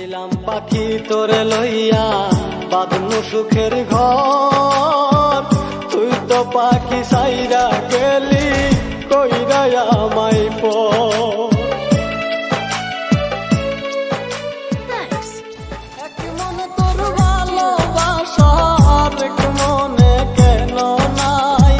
ছিলাম পাখি তোরে লইয়া বাঁধনু সুখের ঘর, তুই তো পাখি সাইরা গেলি কইরা আমায় পর। এক মনে তোর ভালোবাসার এক মনে কেন নাই,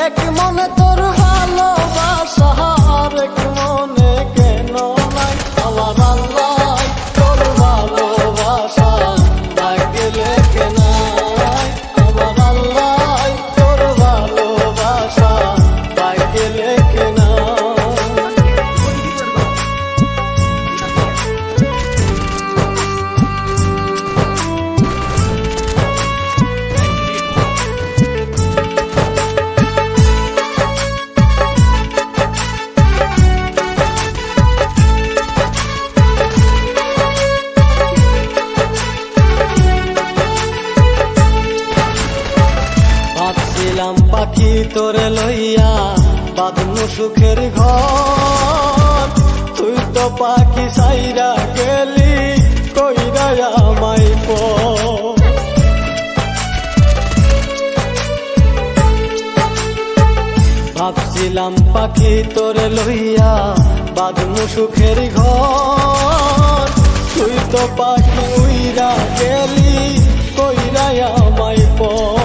এক মনে তোর ভালোবাসার এক মনে কেন নাই। আমার আল্লাহ তোর ভালোবাসা লাগলে কেন, আমার আল্লাহ তোর ভালোবাসা লাগলে কেন। ছিলাম পাখি তোরে লইয়া বাঁধনু সুখের ঘর, তুই তো পাখি সাইরা গেলি কইরা আমায় পর। ভাবছিলাম পাখি তোরে লইয়া বাঁধনু সুখের ঘর, তুই তো পাখি উইরা গেলি কইরা আমায় পর।